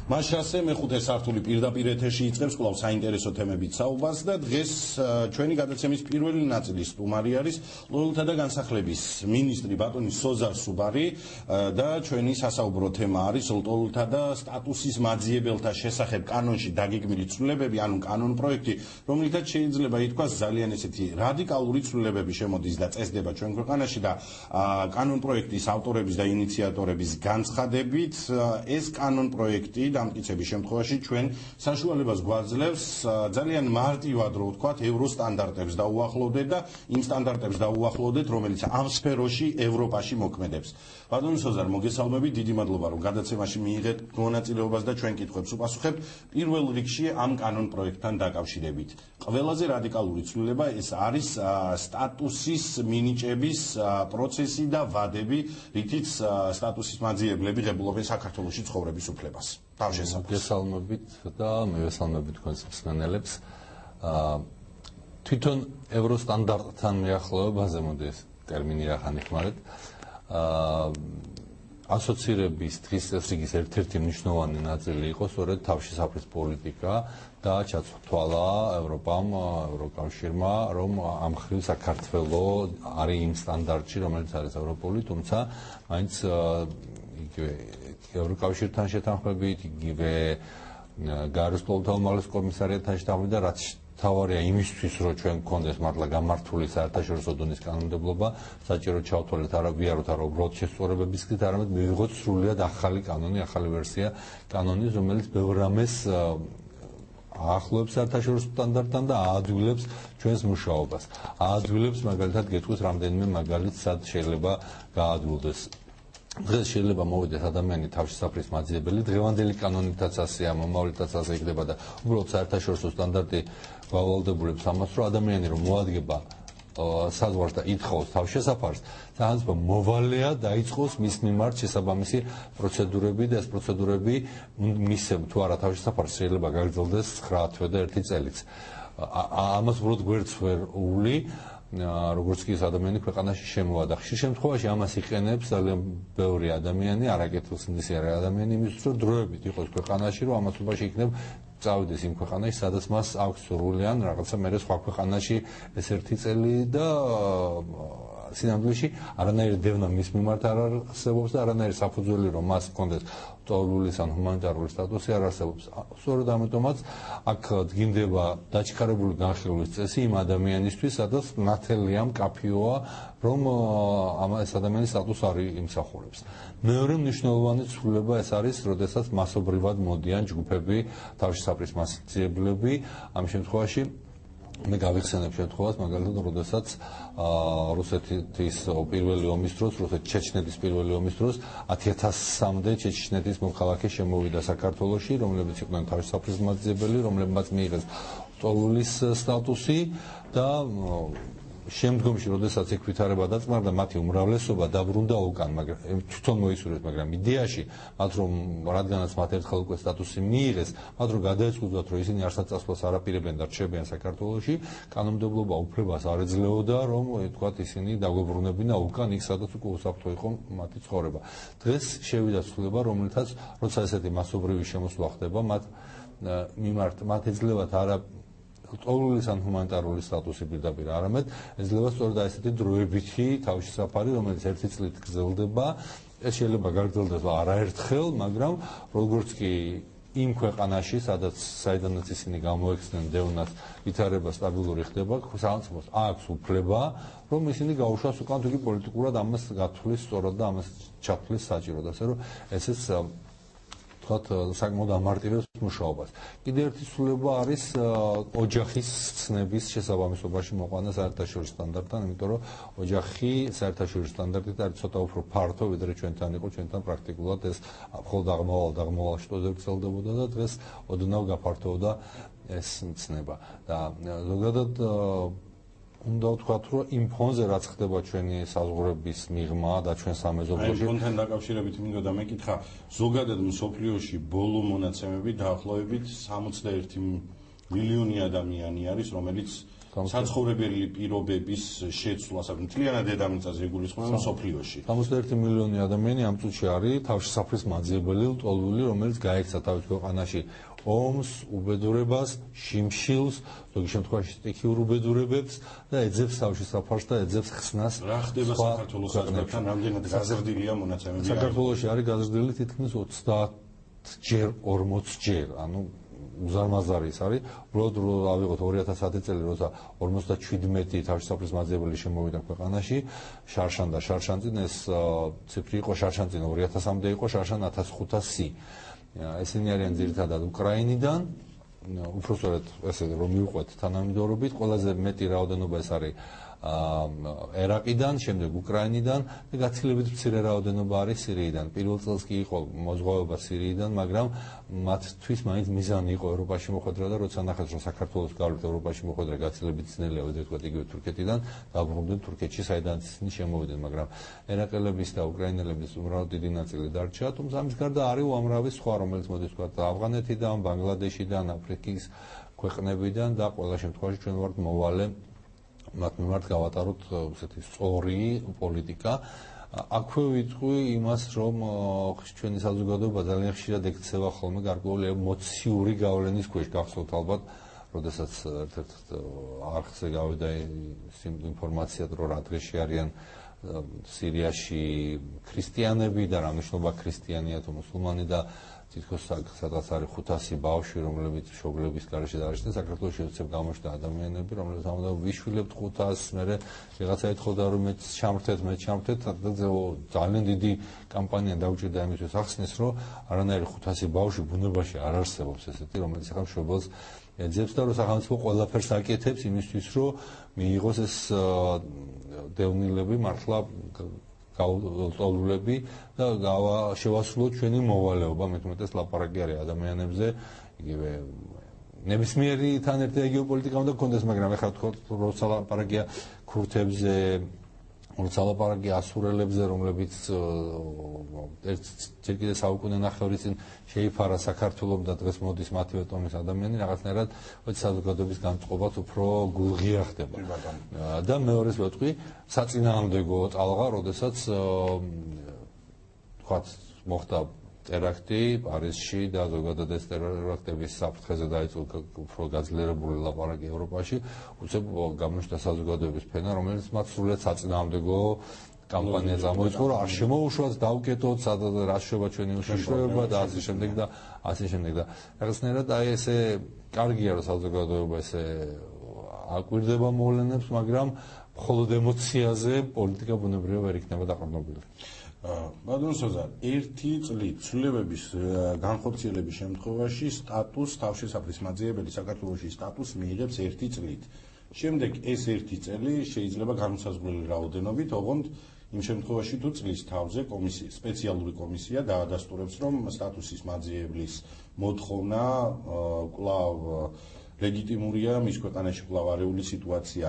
მაშასე მეხუთე სართული პირდაპირ ეთერში იწყებს კვლავ საინტერესო თემებით საუბარს და დღეს ჩვენი გადაცემის პირველი ნაწილის სტუმარი არის ლოიალთა და განსახლების მინისტრი ბატონი სოზარ სუბარი და ჩვენი სასაუბრო თემა არის ლოიალთა და სტატუსის მაძიებელთა შესახებ კანონში დაგეგმილი ცვლილებები, ანუ კანონ პროექტი, რომლითაც შეიძლება ითქვას ძალიან ესეთი რადიკალური ცვლილებები შემოდის და წესდება ჩვენ ქვეყანაში და კანონ პროექტის ავტორების და ინიციატორების განცხადებით ეს კანონ პროექტი დამტკიცების შემთხვევაში ჩვენ საშუალებას გვაძლევს ძალიან მარტივად რო ვთქვათ ევროსტანდარტებს დაუახლოვდეთ და იმ სტანდარტებს დაუახლოვდეთ რომელიც ამ სფეროში ევროპაში მოქმედებს. ბატონო სოზარ, მოგესალმებით, დიდი მადლობა რომ გადაცემაში მიიღეთ მონაწილეობას და ჩვენ კითხვებს უპასუხებთ. პირველ რიგში ამ კანონ პროექტთან დაკავშირებით. ყველაზე რადიკალური ცვლილება ეს არის სტატუსის მინიჭების პროცესი და ვადები, რითიც სტატუსის მაძიებლები ღებულობენ საქართველოში ცხოვრების უფლებას. მოგესალმებით და მივესალმებით თქვენს მსმენელებს. თვითონ ევროსტანდარტთან მიახლოებაზე მოდი ეს ტერმინი რა ხანიხმარეთ. ასოცირების დღის წესრიგის ერთ-ერთი მნიშვნელოვანი ნაწილი იყო სწორედ თავშესაფრის პოლიტიკა და ჩათვალა ევროპამ, ევროკავშირმა, რომ ამ მხრივ საქართველო არის იმ სტანდარტში, რომელიც არის ევროპული, თუმცა მაინც იგივე ევროკავშირთან შეთანხმებით, იგივე გაეროსპოლთა უმაღლეს კომისარიატთან შეთანხმებით და რაც თავარია იმისთვის, რომ ჩვენ გქონდეს მართლა გამართული საერთაშორისო დონის კანონმდებლობა, საჭირო ჩავთვალეთ ვიაროთ არა უბრალოდ შესწორებების გზით, არამედ მივიღოთ სრულიად ახალი კანონი, ახალი ვერსია კანონის, რომელიც ბევრ რამეს აახლოებს საერთაშორისო სტანდარტთან და აადვილებს ჩვენს მუშაობას. აადვილებს მაგალითად გეტყვის რამდენიმე მაგალითს, სად შეიძლება გაადვილდეს. დღეს შეიძლება მოვიდეს ადამიანი თავშესაფრის მაძიებელი, დღევანდელი კანონითაც ასეა, მომავლითაც ასე იქნება და უბრალოდ საერთაშორისო სტანდარტი გავალდებულებს ამას, რომ ადამიანი რომ მოადგება საზღვარს და ითხოვს თავშესაფარს, თანაც მოვალეა დაიწყოს მის მიმართ შესაბამისი პროცედურები და ეს პროცედურები მისცემ თუ არა თავშესაფარს შეიძლება გაგრძელდეს 9 თვე და 1 წელიც. ამას უბრალოდ გვერდს ვერ უვლი როგორც კი ეს ადამიანი ქვეყანაში შემოვა და ხშირ შემთხვევაში ამას იყენებს ძალიან ბევრი ადამიანი, არაკეთილს ნისიარე ადამიანი იმისთვის, რომ დროებით იყოს ქვეყანაში, რომ ამასობაში იქნებ წავიდეს იმ ქვეყანაში, სადაც მას აქვს სურვილი ან რაღაცა მერე სხვა ქვეყანაში ეს 1 წელი და სინამდვილეში არანაირი დევნა მის მიმართ არ არსებობს და არანაირი საფუძველი რომ მას ჰქონდეს ტოლულის ან ჰუმანიტარული სტატუსი არ არსებობს. სწორედ ამიტომაც აქ დგინდება დაჩქარებული განხილვის წესი იმ ადამიანისთვის, სადაც ნათელია, მკაფიოა, რომ ეს ადამიანის სტატუსს არ იმსახურებს. მეორე მნიშვნელოვანი ცვლილება ეს არის, როდესაც მასობრივად მოდიან ჯგუფები, თავშესაფრის მასწავლებლები, ამ შემთხვევაში მე გავიხსენებ შემთხვევას, მაგალითად, როდესაც რუსეთის პირველი ომის დროს, რუსეთ-ჩეჩნეთის პირველი ომის დროს 10,000-მდე ჩეჩნეთის მოქალაქე შემოვიდა საქართველოში, რომლებიც იყვნენ თავშესაფრის მასწავლებელი, რომლებმაც მიიღეს ტოლულის სტატუსი და შემდგომში, როდესაც ეგ ვითარება დაწყმარდა, მათი უმრავლესობა დაბრუნდა უკან, მაგრამ თვითონ მოისურვეს, მაგრამ იდეაში, მათ რომ რადგანაც მათ ერთხელ უკვე სტატუსი მიიღეს, მათ რომ გადაეწყვიტათ, რომ ისინი არსაწასვლას არ აპირებენ და რჩებიან საქართველოში, კანონმდებლობა უფლებას არ ეძლეოდა, რომ თქვათ ისინი დაგვებრუნებინა უკან, იქ სადაც უკვე უსაფრთხო იყო მათი ცხოვრება. დღეს შევიდა ცვლილება, რომლითაც როცა ესეთი მასობრივი შემოსვლა ხდება, მათ ეძლებათ არა ტოლულის ან ჰუმანიტარული სტატუსი პირდაპირ, არამედ ეძლევა სწორედ ესეთი დროებითი თავშესაფარი, რომელიც 1 წლით გრძელდება. ეს შეიძლება გაგრძელდეს არაერთხელ, მაგრამ როგორც კი იმ ქვეყანაში, საიდანაც ისინი გამოექცნენ დევნას, ვითარება სტაბილური ხდება, სახელმწიფოს აქვს უფლება, რომ ისინი გაუშვას უკან თუ კი პოლიტიკურად ამას გათვლის სწორად და ამას ჩათვლის საჭიროდ, ასე რომ ესეც თქვათ საკმაოდ ამარტივებს მუშაობას. კიდევ ერთი ცვლილება არის ოჯახის ცნების შესაბამისობაში მოყვანა საერთაშორისო სტანდარტთან, იმიტომ რომ ოჯახი საერთაშორისო სტანდარტით არის ცოტა უფრო ფართო, ვიდრე ჩვენთან იყო, ჩვენთან პრაქტიკულად ეს მხოლოდ აღმავალ შტოზე გრძელდებოდა და დღეს ოდნავ გაფართოვდა ეს ცნება. და ზოგადად უნდა ვთქვათ, რომ იმ ფონზე რაც ხდება ჩვენი საზღვრების მიღმა და ჩვენ სამეზობლოში. ფონთან დაკავშირებით მინდოდა მეკითხა, ზოგადად მსოფლიოში ბოლო მონაცემები დაახლოებით 61 მილიონი ადამიანი არის, რომელიც საცხოვრებელი პირობების შეცვლას, მთლიანად დედამიწაზე იგულისხმება მსოფლიოში. 61 მილიონი ადამიანი ამ წუთში არის თავშესაფრის მაძიებელი, ლტოლვილი, რომელიც გაიქცა თავის ქვეყანაში ომს, უბედურებას, შიმშილს, ზოგი შემთხვევაში სტიქიურ უბედურებებს და ეძებს თავშესაფარს და ეძებს ხსნას. რა ხდება საქართველოს საზღვრებთან, რამდენად გაზრდილია მონაცემები? საქართველოში არის გაზრდილი თითქმის 30 ჯერ, 40 ჯერ, ანუ უზარმაზარი ის არის. უბრალოდ ავიღოთ 2010 წელი, როცა 57 თავშესაფრის მაძიებელი შემოვიდა ქვეყანაში, შარშან და შარშანწინ ეს ციფრი იყო, შარშანწინ 2000-მდე იყო, შარშან 1500. ესენი არიან ძირითადად უკრაინიდან, უпростоრად ესე რომ მივყვეთ თანამიმდევრობით, ყველაზე მეტი რაოდენობა ეს არის ერაყიდან, შემდეგ უკრაინიდან და გაცილებით მცირე რაოდენობა არის სირიიდან. პირველ წელს კი იყო მოზღვავება სირიიდან, მაგრამ მათთვის მაინც მიზანი იყო ევროპაში მოხვედრა და როცა ნახეს რომ საქართველოს გავლით ევროპაში მოხვედრა გაცილებით ძნელია, ვიდრე იგივე თურქეთიდან, დაბრუნდნენ თურქეთში, საიდანაც ისინი შემოვიდნენ, მაგრამ ერაყელების და უკრაინელების უმრავლოდ დიდი ნაწილი დარჩა, თუმცა ამის გარდა არის უამრავი სხვა, რომელიც მოდის თქვა ავღანეთიდან, ბანგლადეშიდან, აფრიკის ქვეყნებიდან და ყველა შემთხვევაში ჩვენ ვართ მოვალე მათ მიმართ გავატაროთ ესეთი სწორი პოლიტიკა. აქვე ვიტყვი იმას, რომ ჩვენი საზოგადოება ძალიან ხშირად ექცევა ხოლმე გარკვეული ემოციური გავლენის ქვეშ. გახსოვთ ალბათ, როდესაც ერთ-ერთ არხზე გავიდა ინფორმაცია, რომ რა დღეში არიან სირიაში ქრისტიანები და რა მნიშვნელობა ქრისტიანია თუ მუსულმანი და თითქოს სადღაც არის 500 ბავშვი, რომლებიც მშობლების გარეშე დარჩნენ. საქართველოში უცებ გამოჩნდა ადამიანები, რომლებიც ამბობდნენ ვიშვილებთ 500, მერე ვიღაცა ეთხოვდა რომ მეც ჩამრთეთ, ძალიან დიდი კამპანია დაუჭირდა იმისთვის ახსნეს, რომ არანაირი 500 ბავშვი ბუნებაში არ არსებობს ესეთი, რომელიც ახლა მშობელს ეძებს და რომ სახელმწიფო ყველაფერს აკეთებს იმისთვის, რომ მიიღოს ეს დევნილები მართლა გაუტოლულები და შევასრულოთ ჩვენი მოვალეობა, მეტ-უმეტეს ლაპარაკი არის ადამიანებზე, იგივე ნებისმიერი თან ერთი გეოპოლიტიკა უნდა გქონდეს, მაგრამ ეხლა როცა ლაპარაკია ქურთებზე, როცა ლაპარაკია ასურელებზე, რომლებიც ჯერ კიდევ საუკუნე ნახევრის წინ შეიფარა საქართველომ და დღეს მოდის მათივე ტომის ადამიანი, რაღაცნაირად საზოგადოების განწყობაც უფრო გულღია ხდება. და მეორეს ვეტყვი, საწინააღმდეგო ტალღა, როდესაც თქვათ მოხდა ტერაქტი პარიზში და ზოგადად ეს ტერაქტების საფრთხეზე დაიწყო უფრო გაძლიერებული ლაპარაკი ევროპაში, უცებ გამოჩნდა საზოგადოების ფენა, რომელიც მათ სრულიად საწინააღმდეგო კამპანია წამოიწყო, რომ არ შემოუშვათ, დავკეტოთ, სადაც რა შეება ჩვენი უშიშროება და ასე შემდეგ და ასე შემდეგ და რაღაცნაირად აი ესე კარგია რომ საზოგადოება ესე აკვირდება მოვლენებს, მაგრამ მხოლოდ ემოციაზე პოლიტიკა ბუნებრივად ვერ იქნება დაყრდნობილი. ბატონო სოზარ, ერთი წლით ცვლილებების განხორციელების შემთხვევაში სტატუს თავშესაფრის მაძიებელი საქართველოში სტატუსს მიიღებს ერთი წლით. შემდეგ ეს ერთი წელი შეიძლება განუსაზღვრელი რაოდენობით, ოღონდ იმ შემთხვევაში თუ წლის თავზე სპეციალური კომისია დაადასტურებს, რომ სტატუსის მაძიებლის მოთხოვნა კვლავ ლეგიტიმურია, მის ქვეყანაში კვლავ არეული სიტუაცია.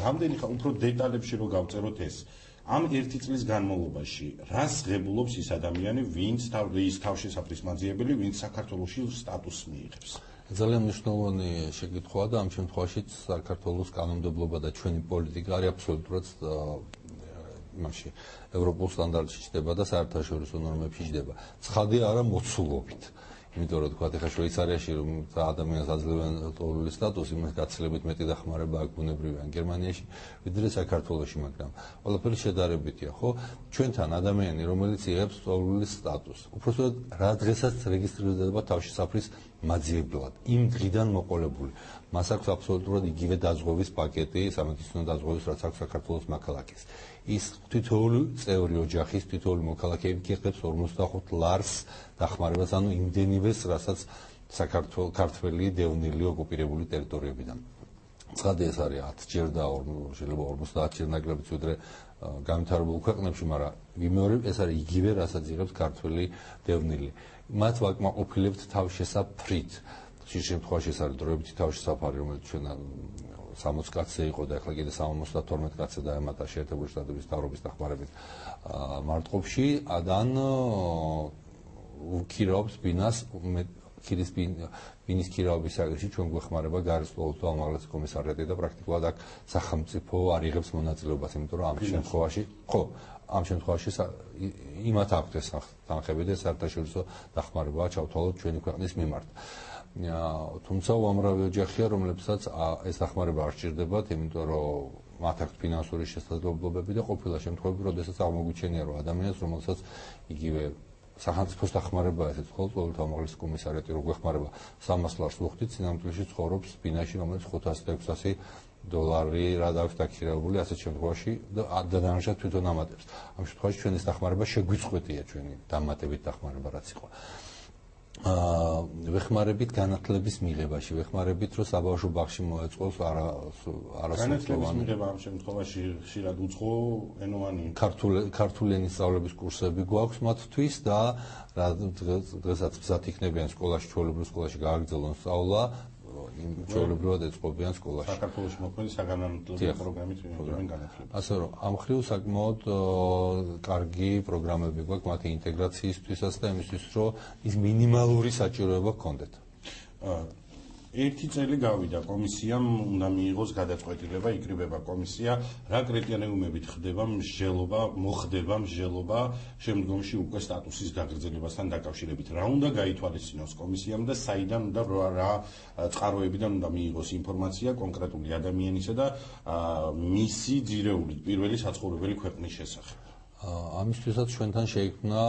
რამდენი უფრო დეტალებში რო გავწეროთ ეს ამ ერთი წლის განმავლობაში რას ღებულობს ის ადამიანი, ვინც ის თავშესაფრის მაძიებელი, ვინც საქართველოში სტატუსს მიიღებს? ძალიან მნიშვნელოვანი შეკითხვაა და ამ შემთხვევაში საქართველოს კანონმდებლობა და ჩვენი პოლიტიკა არის აბსოლუტურად იმაში ევროპულ სტანდარტში ჩდება და საერთაშორისო ნორმებში ჩდება. ცხადია არა მოცულობით. იმიტომ რომ თქვა ეხლა შვეიცარიაში რომ ადამიანს აძლევენ ლტოლული სტატუსი, იმას გაცილებით მეტი დახმარება აქვს ბუნებრივია გერმანიაში, ვიდრე საქართველოში, მაგრამ ყველაფერი შედარებითია, ხო? ჩვენთან ადამიანი, რომელიც იღებს ლტოლული სტატუსს, უბრალოდ რა დღესაც რეგისტრირდება თავშესაფრის მაძიებლად, იმ დღიდან მოყოლებული. მას აქვს აბსოლუტურად იგივე დაზღვევის პაკეტი, სამედიცინო დაზღვევის, რაც აქვს საქართველოს მოქალაქეს. ის თითოეული წევრი ოჯახის, თითოეული მოქალაქეები იღებს 55 ლარს დახმარებას, ანუ იმდენივეს, რასაც საქართველოს დევნილი ოკუპირებული ტერიტორიებიდან. ცხადია ეს არის 10 ჯერ და შეიძლება 50 ჯერ ნაკლებიც ვიდრე განვითარებულ ქვეყნებში, მაგრამ ვიმეორებ ეს არის იგივე, რასაც იღებს ქართველი დევნილი. მათ ვაკმაყოფილებთ თავშესაფრით. ხშირ შემთხვევაში ეს არის დროებითი თავშესაფარი, რომელიც ჩვენ 60 კაცზე იყო და ახლა კიდე 72 კაცზე დაემატა შეერთებული შტატების მთავრობის დახმარებით მარტყოფში, ადან უქირავს ბინას ქირის ბინის ქირავების საკითხში ჩვენ გვეხმარება გარის ყოველდღიურ უმაღლესი კომისარიატი და პრაქტიკულად აქ სახელმწიფო არ იღებს მონაწილეობას, იმიტომ რომ ამ შემთხვევაში იმათ აქვთ ეს თანხები და საერთაშორისო დახმარებაა ჩავთვალოთ ჩვენი ქვეყნის მიმართ. თუმცა უამრავი ოჯახია, რომლებსაც ეს დახმარება არ სჭირდებათ, იმიტომ რომ მათ აქვთ ფინანსური შესაძლებლობები და ყოფილა შემთხვევები, როდესაც აღმოგვიჩენია, რომ ადამიანს, რომელსაც იგივე სახელმწიფოს დახმარება ესეც ყოველდღიურ უმაღლესი კომისარიატი რო გვეხმარება 300 ლარს ვუხდით, სინამდვილეში ცხოვრობს ბინაში, რომელიც 500-600 დოლარი რა დაქვს დაქირავებული, ასეთ შემთხვევაში და დანარჩენ თვითონ ამატებს. ამ შემთხვევაში ჩვენ ეს დახმარება შეგვიწყვეტია ჩვენი დამატებით დახმარება რაც იყო. ვეხმარებით განათლების მიღებაში, ვეხმარებით რომ საბავშვო ბაღში მოეწყოს განათლების მიღება ამ შემთხვევაში ხშირად უცხო ენოვანი ქართული ენის სწავლების კურსები გვაქვს მათთვის და დღესაც მზად იქნებიან სკოლაში, ჩვეულებრივ სკოლაში გააგრძელონ სწავლა, ჩვეულებრივად ეწყობიან სკოლაში. საქართველოში მოქმედი საგანმანათლებლო პროგრამით მიიღებენ განათლებას. ასე რომ ამ ხრივ საკმაოდ კარგი პროგრამები გვაქვს მათი ინტეგრაციისთვისაც და იმისთვის, რომ ის მინიმალური საჭიროება გქონდეთ. ერთი წელი გავიდა კომისიამ უნდა მიიღოს გადაწყვეტილება, იკრიბება კომისია, რა კრიტერიუმებით მოხდება მსჯელობა შემდგომში უკვე სტატუსის გაგრძელებასთან დაკავშირებით. რა უნდა გაითვალისწინოს კომისიამ და საიდან უნდა რა წყაროებიდან უნდა მიიღოს ინფორმაცია კონკრეტული ადამიანისა და მისი ძირეული პირველი საცხოვრებელი ქვეყნის შესახებ. ამისთვისაც ჩვენთან შეიქმნა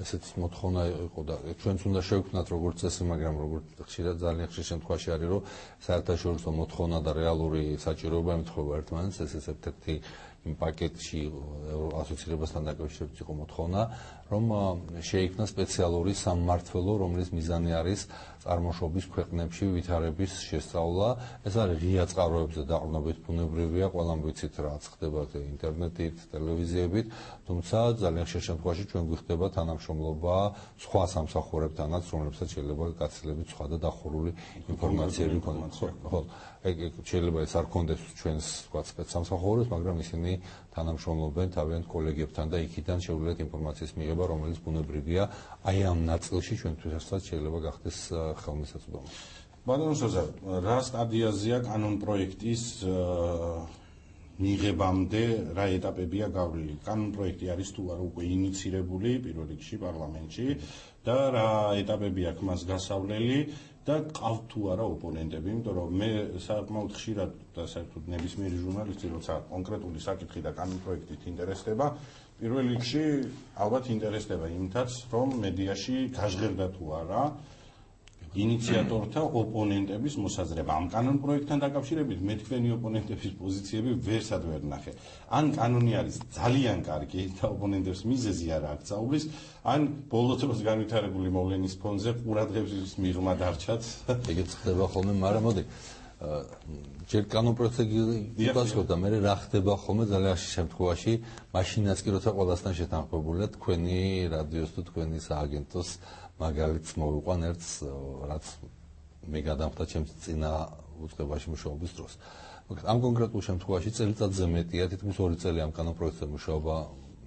ესეც მოთხოვნა იყო და ჩვენც უნდა შევქმნათ როგორც წესი, მაგრამ როგორც ხშირად ძალიან ხშირ შემთხვევაში არის, რომ საერთაშორისო მოთხოვნა და რეალური საჭიროება ემთხვევა ერთმანეთს, ეს ერთ-ერთი იმ პაკეტში ასოცირებასთან დაკავშირებით იყო მოთხოვნა, რომ შეიქმნა სპეციალური სამმართველო, რომლის მიზანი არის წარმოშობის ქვეყნებში ვითარების შესწავლა. ეს არის ღია წყაროებზე დაყრდნობით ბუნებრივია, ყველამ ვიცით რაც ხდება ინტერნეტით, ტელევიზიებით, თუმცა ძალიან ხშირ შემთხვევაში ჩვენ გვიხდება თანამშრომლობა სხვა სამსახურებთანაც, რომლებსაც შეიძლება გაცილებით სხვა და დახურული ინფორმაციები გქონდეს. ხო, შეიძლება ეს არ გქონდეს ჩვენს სხვა სპეცსამსახურებს, მაგრამ ისინი თანამშრომლობენ თავიანთ კოლეგებთან და იქიდან შეუძლიათ ინფორმაციის მიღება, რომელიც ბუნებრივია, აი ამ ნაწილში ჩვენთვისაც შეიძლება გახდეს ხელმისაწვდომი. ბატონო სოზარ, რა სტადიაზეა კანონ პროექტის მიღებამდე, რა ეტაპებია გავლილი? კანონ პროექტი არის თუ არა უკვე ინიცირებული პირველ რიგში პარლამენტში და რა ეტაპები აქვს მას გასავლელი და ყავთ თუ არა ოპონენტები, იმიტომ რომ მე საკმაოდ ხშირად და საერთოდ ნებისმიერი ჟურნალისტი როცა კონკრეტული საკითხი და კანონ პროექტით ინტერესდება, პირველ რიგში ალბათ ინტერესდება იმითაც, რომ მედიაში გაჟღერდა თუ არა ინიციატორთა ოპონენტების მოსაზრება. ამ კანონ პროექტთან დაკავშირებით მე თქვენი ოპონენტების პოზიციები ვერსად ვერ ნახე. ან კანონი არის ძალიან კარგი და ოპონენტებს მიზეზი არ აქვს საუბრის, ან ბოლო დროს განვითარებული მოვლენის ფონზე ყურადღების მიღმა დარჩათ. ეგეც ხდება ხოლმე, მაგრამ მოდი ჯერ კანონ პროექტზე გიპასუხოთ და მე რა ხდება ხოლმე ძალიან შემთხვევაში, მაშინაც კი როცა ყველასთან შეთანხმებულია თქვენი რადიოს თუ თქვენი სააგენტოს მაგალითს მოვიყვან ერთს, რაც მე გადამხდა ჩემს წინა უწყებაში მუშაობის დროს. ამ კონკრეტულ შემთხვევაში წელიწადზე მეტია, თითქმის 2 წელი ამ კანონ პროექტზე მუშაობა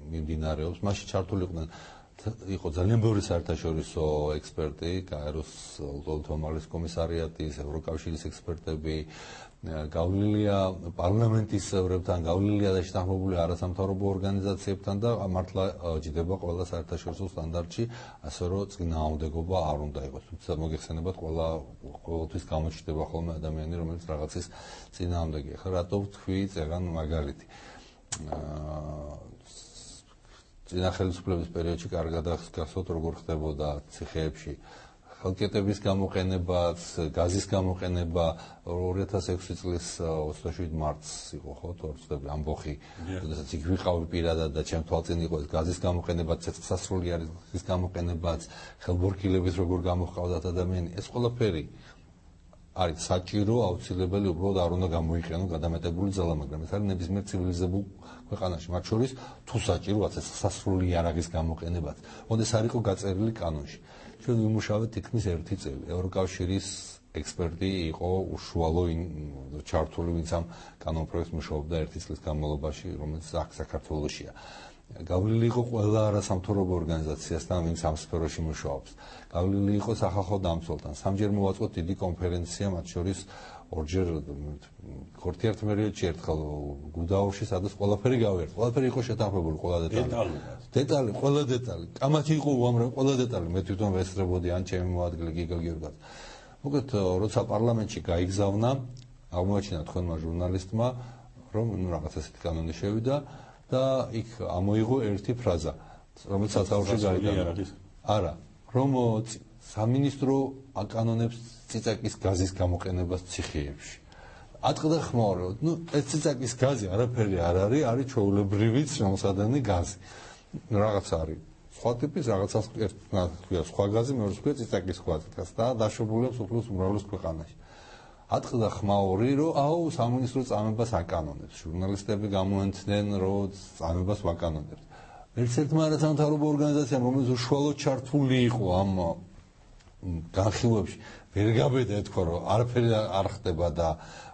მიმდინარეობს. მაშინ ჩართული იყო ძალიან ბევრი საერთაშორისო ექსპერტი, გაეროს უმაღლესი კომისარიატის, ევროკავშირის ექსპერტები, გავლილია პარლამენტის წევრებთან, გავლილია და შეთანხმებული არასამთავრობო ორგანიზაციებთან და მართლა ჯდება ყველა საერთაშორისო სტანდარტში, ასე რომ წინააღმდეგობა არ უნდა იყოს. თუმცა მოგეხსენებათ, ყოველთვის გამოჩნდება ხოლმე ადამიანი, რომელიც რაღაცის წინააღმდეგია. ხა რატო ვთქვი წეგან მაგალითი? წინა ხელისუფლების პერიოდში კარგად გახსოვთ, როგორ ხდებოდა ციხეებში ხელკეტების გამოყენებაც, გაზის გამოყენება 2006 წლის 27 მარტს იყო, ხო, თორცდები ამბოხი, როდესაც იქ ვიყავი პირადად და ჩემ თვალწინ იყო ეს გაზის გამოყენებაც, ცეცხლსასროლის გამოყენებაც, ხელბორქილების როგორ გამოჰყავდათ ადამიანი, ეს ყველაფერი არის საჭირო, აუცილებელი, უბრალოდ არ უნდა გამოიყენო გადამეტებული ძალა, მაგრამ ეს არის ნებისმიერ ცივილიზებულ ქვეყანაში, მათ შორის თუ საჭიროა ცეცხლსასროლი იარაღის გამოყენებაც, მოდი არ იყო გაწერილი კანონში. ჩვენ ვიმუშავეთ თითქმის 1 წელი. ევროკავშირის ექსპერტი იყო უშუალო ჩართული, ვინც ამ კანონ პროექტს მუშაობდა 1 წლის განმავლობაში, რომელიც აქ საქართველოშია. გავლილი იყო ყველა არასამთავრობო ორგანიზაციასთან, ვინც ამ სფეროში მუშაობს. გავლილი იყო სახალხო დამცველთან. სამჯერ მოვაწყოთ დიდი კონფერენცია, მათ შორის ორჯერ ხორთიერთმერიოდში ერთხელ გუდაურში, სადაც ყველაფერი გავიარეთ. ყველაფერი იყო შეთანხმებული, ყველა დეტალი, ყველა დეტალი. კამათი იყო უამრავი, ყველა დეტალი. მე თვითონ ვესწრებოდი ან ჩემი მოადგილე გიგა გიორგაძე. მოკლედ, როცა პარლამენტში გაიგზავნა, აღმოაჩინა თქვენმა ჟურნალისტმა, რომ რაღაც ესეთი კანონი შევიდა და იქ ამოიღო ერთი ფრაზა, რომელიც სათაურში გაიტანა. არა, რომ სამინისტრო აკანონებს ციცაკის გაზის გამოყენებას ციხეებში. ატყდა ხმაურე, ეს ციცაკის გაზი არაფერი არ არის ჩვეულებრივი შემოსადენი გაზი. რაღაც არის. სხვა ტიპის რაღაცას ერთგვარია სხვა გაზი, მეორე ქვია ციცაკის გაზი და დაშვებულია სოფლის უმრავლეს ქვეყანაში. ატყდა ხმაური, რომ სამინისტრო წამებას აკანონებს. ჟურნალისტები გამოენცნენ, რომ წამებას ვაკანონებთ. ერთ-ერთმა არასამთავრობო ორგანიზაციამ, რომელიც უშუალოდ ჩართული იყო ამ განხილვებში, ვერ გაბედა ეთქვა, რომ არაფერი არ ხდება და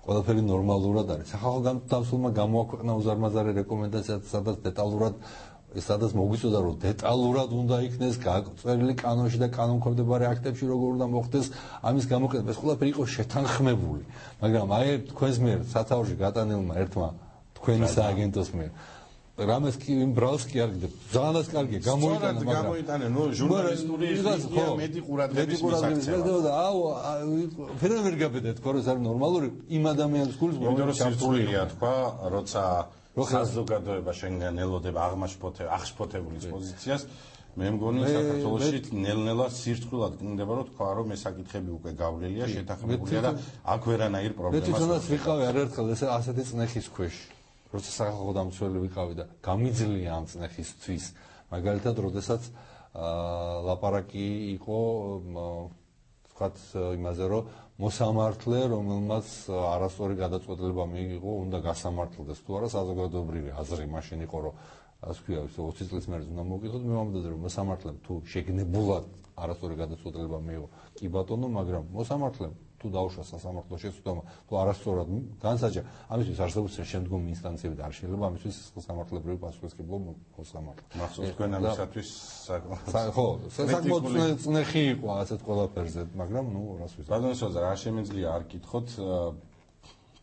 ყველაფერი ნორმალურად არის. სახალხო დამცველმა გამოაქვეყნა უზარმაზარი რეკომენდაცია, სადაც მოგვიწოდა, რომ დეტალურად უნდა იქნეს გაწერილი კანონში და კანონქვემდებარე აქტებში როგორ უნდა მოხდეს ამის გამოყენება. ეს ყველაფერი იყო შეთანხმებული, მაგრამ აი თქვენს მიერ სათაურში გატანილმა ერთმა თქვენი სააგენტოს მიერ რამეს კი იმ ბრალს კი არ გიდებ. ძალიანაც კარგია, გამოიტანა, მაგრამ გამოიტანა, ჟურნალისტური ისია მეტი ყურადღების მისაქცევად. ფერად ვერ გაბედა თქვა, რომ ეს არის ნორმალური იმ ადამიანის გულს, რომელიც ჩართულია თქვა, როცა საზოგადოება შენგან ელოდება აღშფოთებული პოზიციას, მე მგონი საქართველოში ნელ-ნელა სირთულად გინდება, რომ თქვა, რომ ეს საკითხები უკვე გავლილია, შეთანხმებულია და აქ ვერანაირ პრობლემას. მე თვითონაც ვიყავი არაერთხელ ასეთი წნეხის ქვეშ. როცა სახალხო დამცველი ვიყავი და გამიძლია ამ წნეხისთვის, მაგალითად, როდესაც ლაპარაკი იყო თქვათ იმაზე, რომ მოსამართლე, რომელმაც არასწორი გადაწყვეტილება მიიღო, უნდა გასამართლდეს თუ არა, საზოგადოებრივი აზრი მაშინ იყო, რომ ასე ვქვია, 20 წლის მერე უნდა მოვკითხოთ, მე ვამბობდი, რომ მოსამართლემ თუ შეგნებულად არასწორი გადაწყვეტილება მიიღო, კი ბატონო, მაგრამ მოსამართლემ თუ დაუშვა სასამართლო შესწავლა, თუ არასწორად განსაჯა, ამისთვის არსებობს შემდგომი ინსტანციები და არ შეიძლება ამისთვის სასამართლებრივი პასუხისმგებლობა მოსამართლე. მახსოვს თქვენ ამისათვის ხო, საკმაოდ წნეხი იყო ასეთ ყველაფერზე, მაგრამ რას ვიზარდ. ბატონო სოზარ, არ შემიძლია არ გითხოთ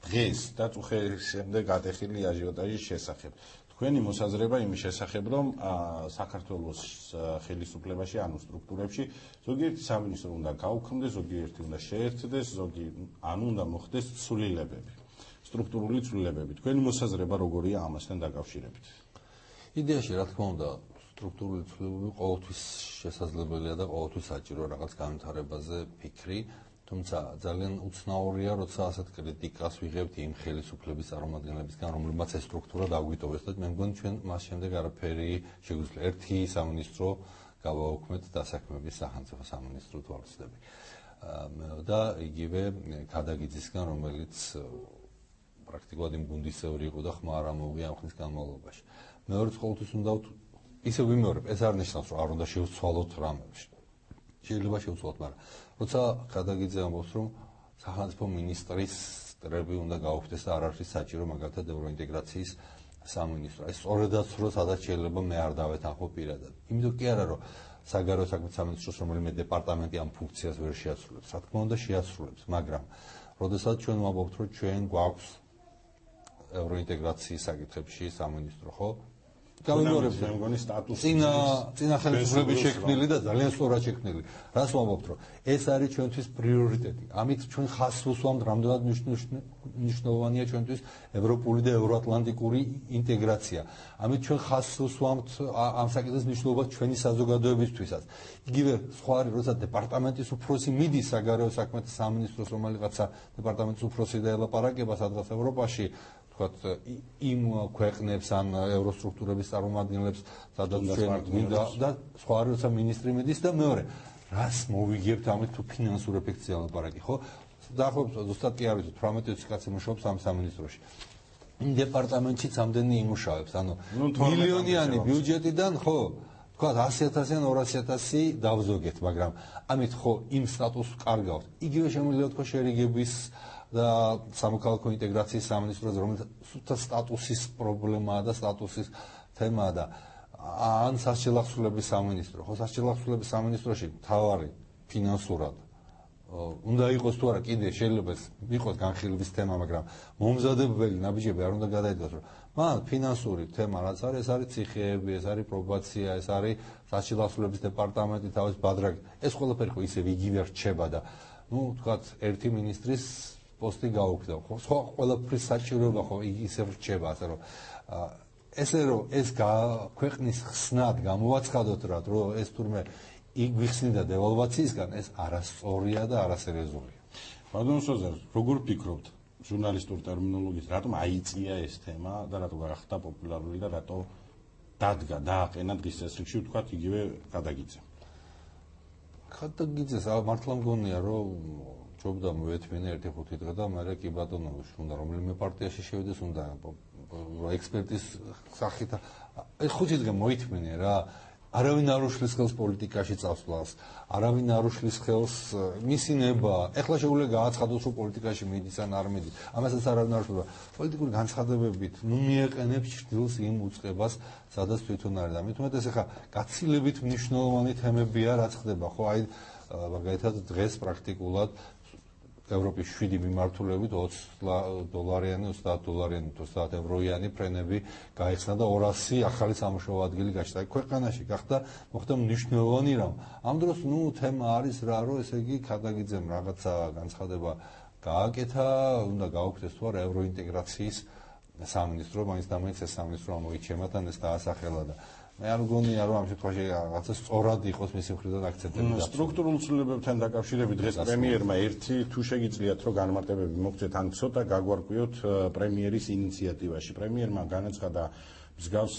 დღეს და წუხერის შემდეგ ატეხილი აჟიოტაჟის შესახებ. თქვენი მოსაზრება იმის შესახებ, რომ საქართველოს ხელისუფლებაში, ანუ სტრუქტურებში, ზოგიერთი სამინისტრო უნდა გაუქმდეს, ზოგიერთი უნდა შეერთდეს, ანუ უნდა მოხდეს ცვლილებები, სტრუქტურული ცვლილებები. თქვენი მოსაზრება როგორია ამასთან დაკავშირებით? იდეაში, რა თქმა უნდა, სტრუქტურული ცვლილებები ყოველთვის შესაძლებელია და ყოველთვის საჭირო რაღაც განვითარებაზე ფიქრი. თუმცა ძალიან უცნაურია, როცა ასეთ კრიტიკას ვიღებთ იმ ხელისუფლების წარმომადგენლებისგან, რომლებმაც ეს სტრუქტურა დაგვიტოვეს და მე მგონი ჩვენ მას შემდეგ არაფერი შეგვიძლია. ერთი სამინისტრო გავაუქმეთ დასაქმების სახელმწიფო სამინისტრო თვალსაზრისით. და იგივე ქადაგიძისგან, რომელიც პრაქტიკულად იმ გუნდის წევრი იყო და ხმა არ ამოუღია ამ ხნის განმავლობაში. მეორეც ყოველთვის უნდა ისე ვიმეორებ, ეს არ ნიშნავს, რომ არ უნდა შევცვალოთ რამებში. შეიძლება შევცვალოთ, მაგრამ როცა ქადაგიძე ამბობს, რომ სახელმწიფო მინისტრის წრები უნდა გაუქმდეს და არ არის საჭირო მაგალითად ევროინტეგრაციის სამინისტრო. ეს სწორედაც რო სადაც შეიძლება მე არ დავეთანხმო პირადად. იმიტომ კი არა, რომ საგარეო საქმეთა სამინისტროს რომელიმე დეპარტამენტი ამ ფუნქციას ვერ შეასრულებს. რა თქმა უნდა შეასრულებს, მაგრამ როდესაც ჩვენ ვამბობთ, რომ ჩვენ გვაქვს ევროინტეგრაციის საკითხებში სამინისტრო, ხო? გავიმეორებთ, მე მგონი სტატუსი წინა ხელისუფლების შექმნილი და ძალიან სწორად შექმნილი. რას ვამბობთ, რომ ეს არის ჩვენთვის პრიორიტეტი. ამით ჩვენ ხაზს ვუსვამთ, რამდენად მნიშვნელოვანია ჩვენთვის ევროპული და ევროატლანტიკური ინტეგრაცია. ამით ჩვენ ხაზს ვუსვამთ ამ საკითხის მნიშვნელობას ჩვენი საზოგადოებისთვისაც. იგივე სხვა არის, როცა დეპარტამენტის უფროსი მიდის საგარეო საქმეთა სამინისტროს რომელიღაცა დეპარტამენტის უფროსი და ელაპარაკება სადღაც ევროპაში, იმ ქვეყნებს ან ევროსტრუქტურების წარმომადგენლებს, სადაც ჩვენ გვინდა და სხვა როცა მინისტრი მიდის და მეორე, რას მოვიგებთ ამით თუ ფინანსურ ეფექტზე ლაპარაკი, ხო? დაახლოებით ზუსტად კი არ ვიცი, 18 კაცი მუშაობს ამ სამინისტროში. იმ დეპარტამენტშიც ამდენი იმუშავებს, ანუ მილიონიანი ბიუჯეტიდან, ხო, თქვა 100.000-ან 200.000 დავზოგეთ, მაგრამ ამით ხო იმ სტატუსს კარგავთ. იგივე შემიძლია თქვა შერიგების და სამოქალაქო ინტეგრაციის სამინისტროზე, რომელიც სტატუსის პრობლემაა და სტატუსის თემაა და ან სასჯელ ახსულების სამინისტრო. ხო, სასჯელ ახსულების სამინისტროში თავარი ფინანსურად უნდა იყოს თუ არა კიდე შეიძლება იყოს განხილვის თემა, მაგრამ მომზადებელი ნაბიჯები არ უნდა გადაიდგას, რომ მან ფინანსური თემა რაც არის, ეს არის ციხეები, ეს არის პრობაცია, ეს არის სასჯელ ახსულების დეპარტამენტი, თავის ბადრაგი. ეს ყველაფერი ხო ისევ იგივე რჩება და თქვათ ერთი მინისტრის პოსტი გაუქმდა. ხო, სხვა ყველაფრის საჭიროება ხო ისევ რჩება, ასე რომ ესე რომ ეს ქვეყნის ხსნად გამოვაცხადოთ რა, რომ ეს თურმე იგვიხსნიდა დევალვაციისგან, ეს არასწორია და არასერიოზულია. ბატონო სოზარ, როგორ ფიქრობთ ჟურნალისტურ ტერმინოლოგიით, რატომ აიწია ეს თემა და რატომ გახდა პოპულარული და რატომ დადგა, დააყენა დღის წესრიგში, ვთქვათ, იგივე გადაგიძე. გადაგიძეს, მართლა მგონია, რომ ჯობდა მოეთმენა 1-5 დღე და მერე კი ბატონო უნდა რომელიმე პარტიაში შევიდეს, უნდა ექსპერტის სახით 5 დღე მოითმენე რა. არავინ არ უშლის ხელს პოლიტიკაში წასვლას, არავინ არ უშლის ხელს მისინება. ეხლა შეუძლია გააცხადოს, რომ პოლიტიკაში მიდის ან არ მიდის. ამასაც არავინ არ უშლის. პოლიტიკური განცხადებებით მიეყენებს ჭრილს იმ უწყებას, სადაც თვითონ არის. და მით უმეტეს ეხლა გაცილებით მნიშვნელოვანი თემებია, რაც ხდება, ხო? აი მაგალითად დღეს პრაქტიკულად ევროპის 7 მიმართულებით $20, $30, €30 ფრენები გაიხსნა და 200 ახალი სამუშაო ადგილი გაჩნდა. ქვეყანაში გახდა მოხდა მნიშვნელოვანი რამ. ამ დროს თემა არის რა, რომ ესე იგი გადაგიძემ რაღაცა განცხადება გააკეთა, უნდა გაუქმდეს თუ არა ევროინტეგრაციის სამინისტრო, მაინც და მაინც ეს სამინისტრო ამოიჩემა და ეს დაასახელა და მე არ მგონია რომ ამ შემთხვევაში რაღაცა სწორად იყოს მისი მხრიდან აქცენტები და სტრუქტურულ ცვლილებებთან დაკავშირებით დღეს პრემიერმა ერთი თუ შეგიძლიათ რომ განმარტებები მოგცეთ ან ცოტა გაგვარკვიოთ პრემიერის ინიციატივაში. პრემიერმა განაცხადა მსგავს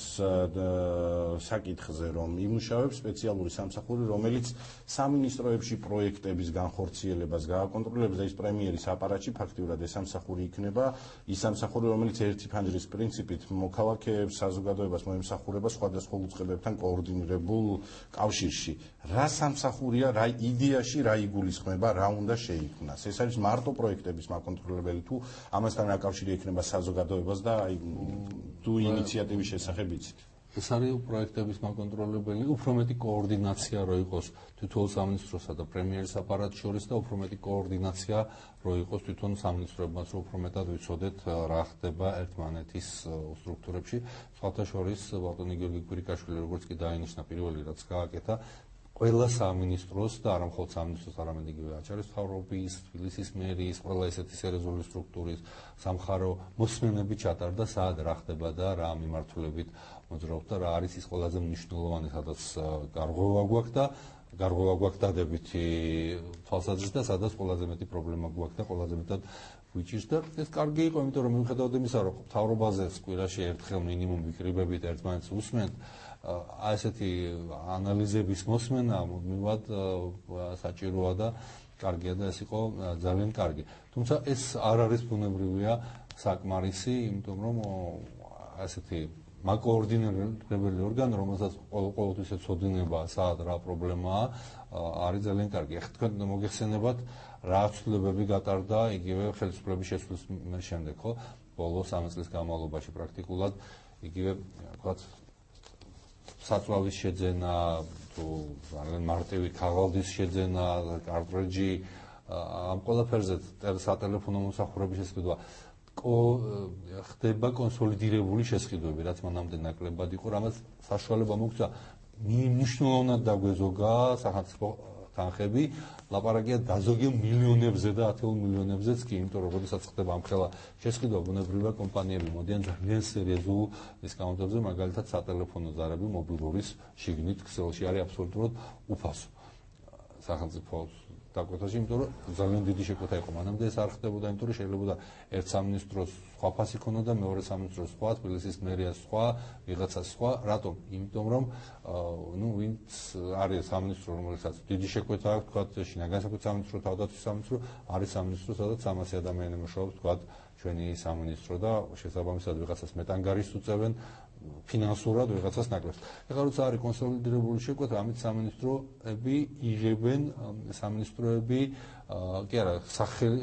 საკითხზე, რომ იმუშავებს სპეციალური სამსახური, რომელიც სამინისტროებში პროექტების განხორციელებას გააკონტროლებს და ის პრემიერის აპარატში ფაქტიურად ეს სამსახური იქნება, ის სამსახური, რომელიც ერთი ფანჯრის პრინციპით მოქალაქეებს, საზოგადოებას მოემსახურება სხვადასხვა უწყებებთან კოორდინირებულ კავშირში. რა სამსახურია, რა იდეაში, რა იგულისხმება, რა უნდა შეიქმნას. ეს არის მარტო პროექტების მაკონტროლებელი თუ ამასთან რა კავშირი ექნება საზოგადოებას და თუ ინიციატივის შესახებ იცით. ეს არის პროექტების მაკონტროლებელი, უფრო მეტი კოორდინაცია რო იყოს თვითონ სამინისტროსა და პრემიერის აპარატს შორის და უფრო მეტი კოორდინაცია რო იყოს თვითონ სამინისტროებმაც, რომ უფრო მეტად ვიცოდეთ რა ხდება ერთმანეთის სტრუქტურებში. სხვათა შორის ბატონი გიორგი კვირიკაშვილი როგორც კი დაინიშნა პირველი რაც გააკეთა ყველა სამინისტროს და არა მხოლოდ სამინისტროს, არამედ იგივე აჭარის მთავრობის, თბილისის მერის, ყველა ესეთი სერიოზული სტრუქტურის სამხარო მოსმენები ჩატარდა, სად რა ხდება და რა მიმართულებით მოძრაობს და რა არის ის ყველაზე მნიშვნელოვანი, სადაც გარღვევა გვაქვს და გარღვევა გვაქვს დადებითი თვალსაზრისით და სადაც ყველაზე მეტი პრობლემა გვაქვს და ყველაზე მეტად ვიჭირს და ეს კარგი იყო, იმიტომ რომ მიუხედავად იმისა, რომ მთავრობაზე სკვირაში ერთხელ მინიმუმ ვიკრიბებით ერთმანეთს უსმენთ, ასეთი ანალიზების მოსმენა მივად საჭიროა და კარგია და ეს იყო ძალიან კარგი. თუმცა ეს არ არის ბუნებრივია საკმარისი, იმიტომ რომ ასეთი მაკოორდინირებელი ორგანო, რომელსაც ყოველთვის ეცოდინება სად რა პრობლემაა, არის ძალიან კარგი. ახლა თქვენ მოგეხსენებათ რა ცვლილებები გატარდა იგივე ხელისუფლების შესვლის შემდეგ, ხო? ბოლო 3 წლის განმავლობაში პრაქტიკულად იგივე ვთქვათ საწვავის შეძენა, თუ ძალიან მარტივი ქაღალდის შეძენა, კარტრიჯი, ამ ყველაფერზე სატელეფონო მომსახურების შესყიდვა ხდება კონსოლიდირებული შესყიდვები, რაც მანამდე ნაკლებად იყო, რამაც საშუალება მოგცა მნიშვნელოვნად დაგვეზოგა სახელმწიფო თანხები, ლაპარაკია დაზოგილ მილიონებზე და 10 მილიონებზეც კი, იმიტომ რომ როდესაც ხდება ამხელა შესყიდვა, ბუნებრივია კომპანიები მოდიან ძალიან სერიოზულ ის კაუნტებზე, მაგალითად სატელეფონო ზარები მობილურის შიგნით ქსელში არის აბსოლუტურად უფასო სახელმწიფოს დაკვეთაში, იმიტომ რომ ძალიან დიდი შეკვეთა იყო მანამდე ეს არ ხდებოდა, იმიტომ რომ შეიძლება ერთ სამინისტროს სხვა ფასი ქონოდა, მეორე სამინისტროს სხვა, თბილისის მერიას სხვა, ვიღაცას სხვა, რატომ? იმიტომ რომ ვინც არის სამინისტრო, რომელსაც დიდი შეკვეთა აქვს, თქვათ, შინაგანი საქმეთა სამინისტრო, თავდაცვის სამინისტრო, არის სამინისტრო, სადაც 300 ადამიანი მუშაობს, თქვათ, ჩვენი სამინისტრო და შესაბამისად ვიღაცას მეტანგარიშს უწევენ, ფინანსურად ვიღაცას ნაკლებს. ეხლა როცა არის კონსოლიდირებული შეკვეთა, ამით სამინისტროები იღებენ სამინისტროები კი არა,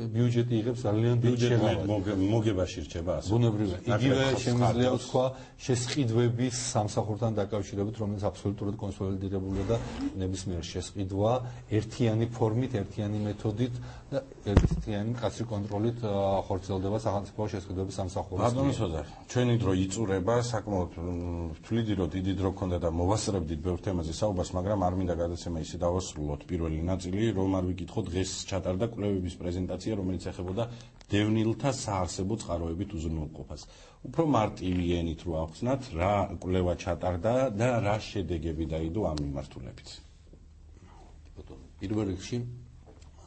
ბიუჯეტი იღებს ძალიან დიდ შეღავას. მოგებაში რჩება ასე. ბუნებრივია. იგივე შემიძლია ვთქვა შესყიდვების სამსახურთან დაკავშირებით, რომელიც აბსოლუტურად კონსოლიდირებულია და ნებისმიერ შესყიდვა ერთიანი ფორმით, ერთიანი მეთოდით და ერთიანი მკაცრი კონტროლით ხორციელდება სახელმწიფო შესყიდვების სამსახურის. ბატონო სოზარ, ჩვენი დრო იწურება, საკმაოდ ვთვლიდი რომ დიდი დრო გქონდა და მოვასწრებდით ბევრ თემაზე საუბარს, მაგრამ არ მინდა გადაცემა ისე დავასრულოთ პირველი ნაწილი, რომ არ ვიკითხოთ დღეს ჩატარდა კვლევების პრეზენტაცია, რომელიც ეხებოდა დევნილთა საარსებო წყაროებით უზრუნველყოფას. უფრო მარტივი ენით რო ავხსნათ, რა კვლევა ჩატარდა და რა შედეგები დაიდო ამ მიმართულებით. პირველ რიგში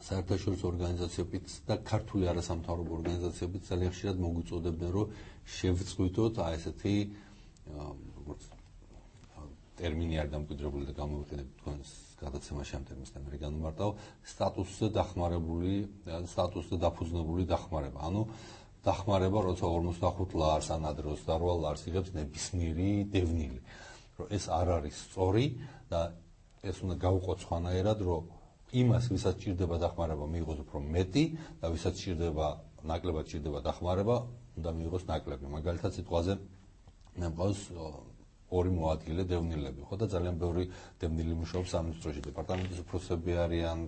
საერთაშორისო ორგანიზაციებიც და ქართული არასამთავრობო ორგანიზაციებიც ძალიან ხშირად მოგვიწოდებდნენ, რომ შევწყვიტოთ ესეთი როგორც ტერმინი არ დამკვიდრებული და გამოვიყენებთ თქვენს გადაცემაში ამ ტერმინისგან მე განმარტავ სტატუსზე დახმარებული სტატუსზე დაფუძნებული დახმარება. ანუ დახმარება, როცა 55 ლარს ან ადრე 28 ლარს იღებს ნებისმიერი დევნილი. რომ ეს არ არის სწორი და ეს უნდა გავუყოთ სხვანაირად, რომ იმას, ვისაც ჭირდება დახმარება, მიიღოს უფრო მეტი და ვისაც ჭირდება ნაკლებად ჭირდება დახმარება, უნდა მიიღოს ნაკლები. მაგალითად, სიტყვაზე მე მყავს ორი მოადგილე დევნილები, ხო და ძალიან ბევრი დევნილი მუშაობს სამინისტროში, დეპარტამენტის უფროსები არიან,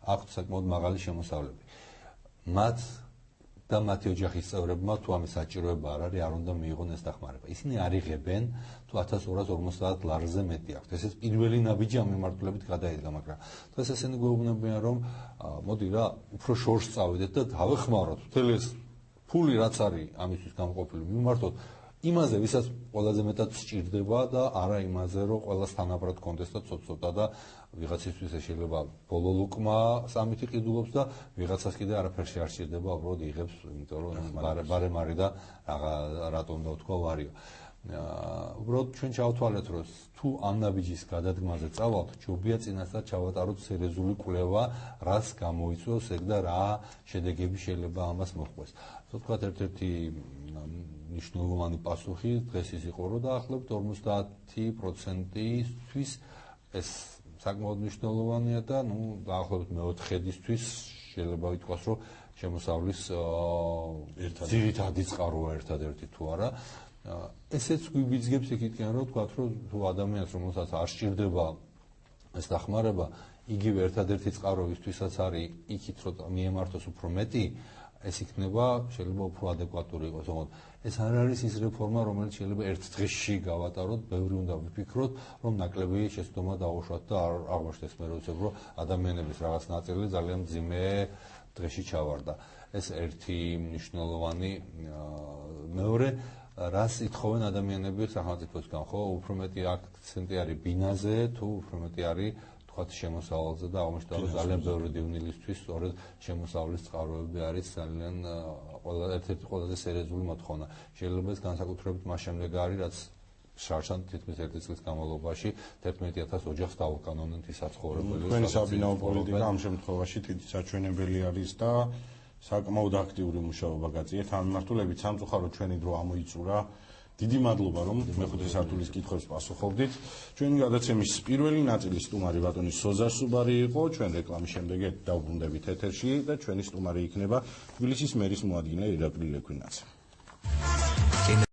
აქვთ საკმაოდ მაღალი შემოსავლები. მათ და მათი ოჯახის წევრებმა თუ ამის საჭიროება არ არის, არ უნდა მიიღონ ეს დახმარება. ისინი არ იღებენ თუ 1250 ლარზე მეტი აქვთ. ესეც პირველი ნაბიჯი ამ მიმართულებით გადაიდგა, მაგრამ დღეს ესენი გვეუბნებიან, რომ მოდი რა, უფრო შორს წავიდეთ და დავეხმაროთ. მთელი ეს ფული რაც არის ამისთვის გამოყოფილი, მიმართოთ იმაზე, ვისაც ყველაზე მეტად სჭირდება და არა იმაზე, რომ ყველას თანაბრად კონდეს და ცოტ-ცოტა და ვიღაცისთვის შეიძლება ბოლო ლუკმა სამითი ყიდულობს და ვიღაცას კიდე არაფერში არ სჭირდება, უბრალოდ იღებს, იმიტომ რომ ბარემარი და რატომ და თქვა ვარიო. უბრალოდ ჩვენ ჩავთვალეთ, რომ თუ ამ ნაბიჯის გადადგმაზე წავალთ, ჯობია წინასწარ ჩავატაროთ სერიოზული კვლევა, რაც გამოიწვევს ეგ და რა შედეგები შეიძლება ამას მოხდეს. თქვათ ერთ-ერთი მნიშვნელოვანი პასუხი დღეს ის იყო, რომ დაახლოებით 50%-ისთვის ეს საკმაოდ მნიშვნელოვანია და დაახლოებით მეოთხედისთვის შეიძლება ითქვას, რომ შემოსავლის ძირითადი წყაროა ერთადერთი თუ არა. ესეც გვიბიძგებს იქითკენ, რომ თქვათ, რომ თუ ადამიანს რომელსაც არ სჭირდება ეს დახმარება, იგივე ერთადერთი წყაროვისთვისაც არის იქით, რომ მიემართოს უფრო მეტი, ეს იქნება შეიძლება უფრო ადეკვატური იყოს. ეს არ არის ის რეფორმა, რომელიც შეიძლება ერთ დღეში გავატაროთ, ბევრი უნდა ვიფიქროთ, რომ ნაკლები შეცდომა დაუშვათ და არ აღმოჩნდეს მე როცებ, რომ ადამიანების რაღაც ნაწილი ძალიან მძიმე დღეში ჩავარდა. ეს ერთი მნიშვნელოვანი. მეორე, რას ითხოვენ ადამიანები სახელმწიფოსგან, ხო? უფრო მეტი აქცენტი არის ბინაზე, თუ უფრო მეტი არის შემოსავალზე და აღმოჩნდა, რომ ძალიან ბევრი დევნილისთვის სწორედ შემოსავლის წყაროები არის ძალიან ერთ-ერთი ყველაზე სერიოზული მოთხოვნა. შეიძლება ეს განსაკუთრებით მას შემდეგ არის, რაც შარშან თითქმის ერთი წლის განმავლობაში 11000 ოჯახს დაუკანონდნენ ის საცხოვრებელი. თქვენი საბინაო პოლიტიკა ამ შემთხვევაში თითქმის საჩვენებელი არის და საკმაოდ აქტიური მუშაობა გაწიეთ ამ მიმართულებით. სამწუხაროდ ჩვენი დრო ამოიწურა. დიდი მადლობა, რომ მეხუთე სართულის კითხვებს პასუხობდით. ჩვენი გადაცემის პირველი ნაწილის სტუმარი ბატონი სოზარ სუბარი იყო. ჩვენ რეკლამის შემდეგ დავბრუნდებით ეთერში და ჩვენი სტუმარი იქნება თბილისის მერის მოადგილე ირაკლი ლექვინაძე.